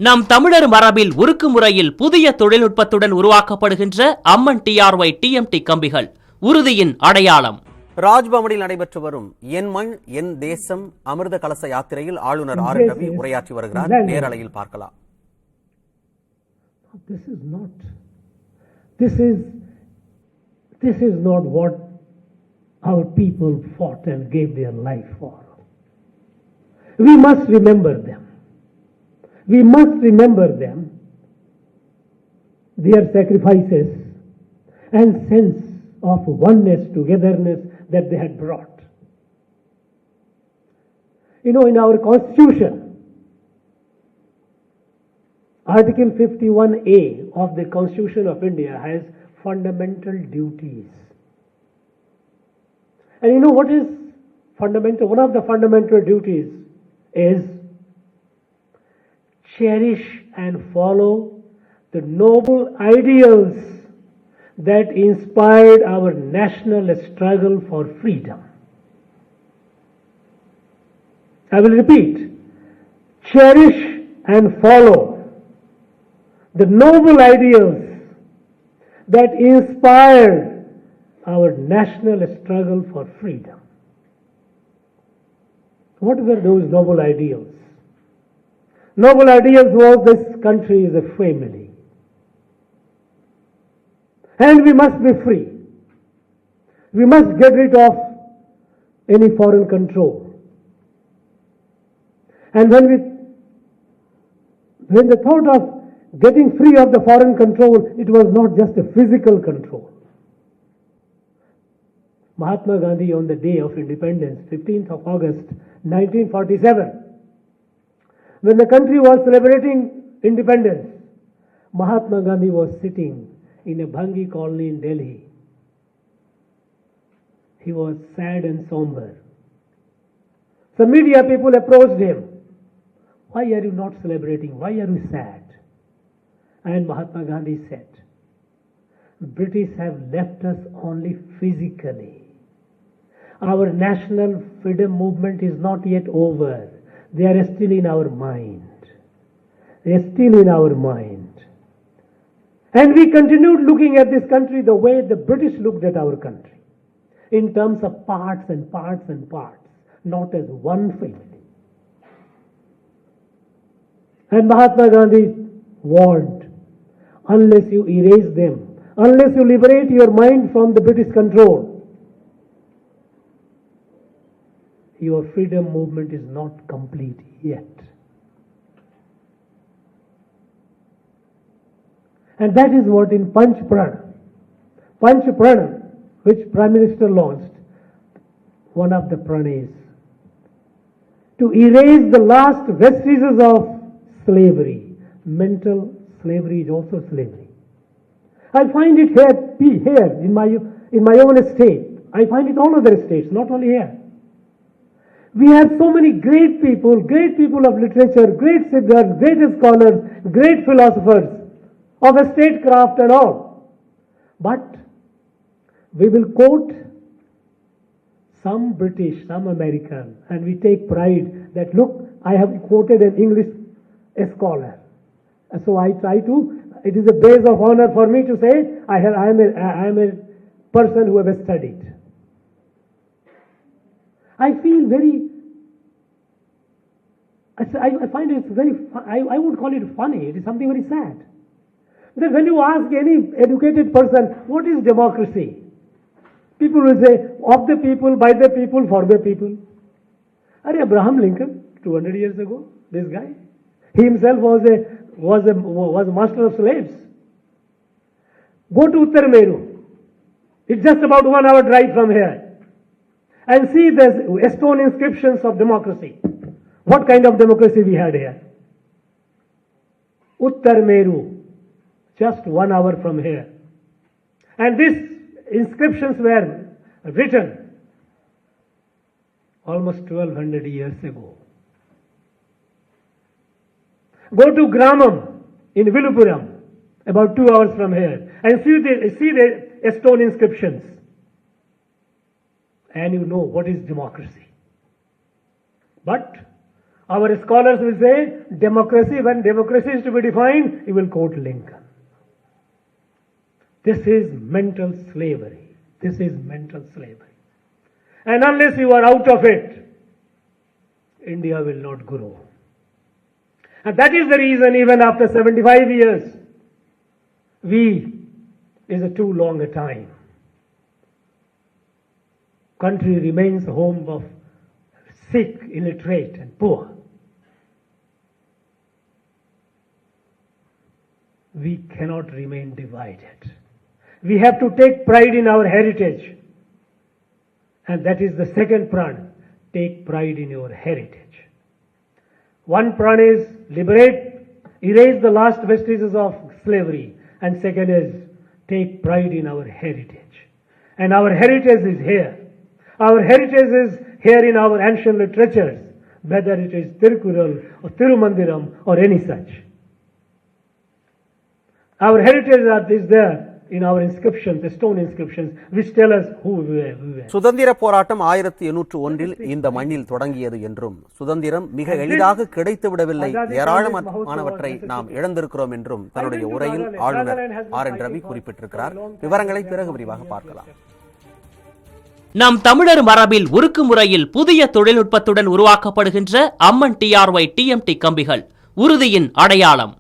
நம் தமிழர் மரபில் உருக்கு முறையில் புதிய தொழில்நுட்பத்துடன் உருவாக்கப்படுகின்ற அம்மன் டிஆர்ஒய் டிஎம்டி கம்பிகள் உறுதியின் அடையாளம். ராஜ்பவனில் நடைபெற்று வரும் என் மண் என் தேசம் அமிர்த கலச யாத்திரையில் ஆளுநர் ரவி உரையாற்றி வருகிறார். நேரலையில் பார்க்கலாம். This is not what our people fought and gave their life for. We must remember them. We must remember them, their sacrifices and sense of oneness, togetherness that they had brought. You know, in our Constitution, Article 51A of the Constitution of India has fundamental duties. And you know what is fundamental? One of the fundamental duties is cherish and follow the noble ideals that inspired our national struggle for freedom. I will repeat. Cherish and follow the noble ideals that inspired our national struggle for freedom. What were those noble ideals? Noble ideals was this country is a family. And we must be free. We must get rid of any foreign control. And when the thought of getting free of the foreign control, it was not just a physical control. Mahatma Gandhi, on the day of independence, 15th of August, 1947, when the country was celebrating independence, Mahatma Gandhi was sitting in a Bhangi colony in Delhi. He was sad and somber. Some media people approached him. Why are you not celebrating? Why are you sad? And Mahatma Gandhi said, British have left us only physically. Our national freedom movement is not yet over. They are still in our mind. They are still in our mind. And we continued looking at this country the way the British looked at our country, in terms of parts and parts and parts, not as one family. And Mahatma Gandhi warned, unless you erase them, unless you liberate your mind from the British control, your freedom movement is not complete yet. And that is what in Panch Prana, which Prime Minister launched, one of the prana is to erase the last vestiges of slavery. Mental slavery is also slavery. I find it here in my own state. I find it all other states, not only here. We have so many great people of literature, great siddhas, great scholars, great philosophers of statecraft and all. But we will quote some British, some American, and we take pride that, look, I have quoted an English scholar. So I try to, it is a badge of honor for me to say, I am a person who have studied. I feel I find it very, I would call it funny. It is something very sad. That when you ask any educated person, what is democracy? People will say, of the people, by the people, for the people. Abraham Lincoln, 200 years ago, this guy, he himself was a master of slaves. Go to Uttar Meru. It's just about 1 hour drive from here. And see the stone inscriptions of democracy. What kind of democracy we had here? Uttar Meru, just 1 hour from here. And these inscriptions were written almost 1200 years ago. Go to Gramam in Vilupuram, about 2 hours from here, and see the stone inscriptions. And you know what is democracy. But Our scholars will say, democracy, when democracy is to be defined, you will quote Lincoln. This is mental slavery. This is mental slavery. And unless you are out of it, India will not grow. And that is the reason even after 75 years, is a too long a time. Country remains home of sick, illiterate and poor. We cannot remain divided. We have to take pride in our heritage. And that is the second prana. Take pride in your heritage. One prana is liberate, erase the last vestiges of slavery. And second is take pride in our heritage. And our heritage is here. Our heritage is here in our ancient literatures, whether it is Tirukural or Tirumandiram or any such. Our heritage is there in our inscriptions, the stone inscriptions, which tell us who we were. சுதந்திர போராட்டம் 1801 இந்த மண்ணில் தொடங்கியது என்றும் சுதந்திரம் மிக எளிதாக கிடைத்து விடவில்லை, ஏராளமானவற்றை நாம் இழந்திருக்கிறோம் என்றும் தன்னுடைய உரையில் ஆளுநர் ஆர்.என். ரவி குறிப்பிட்டிருக்கிறார். விவரங்களை பிறகு விரிவாக பார்க்கலாம். நம் தமிழர் மரபில் உருக்கு முறையில் புதிய தொழில்நுட்பத்துடன் உருவாக்கப்படுகின்ற அம்மன் TRY TMT கம்பிகள் உறுதியின் அடையாளம்.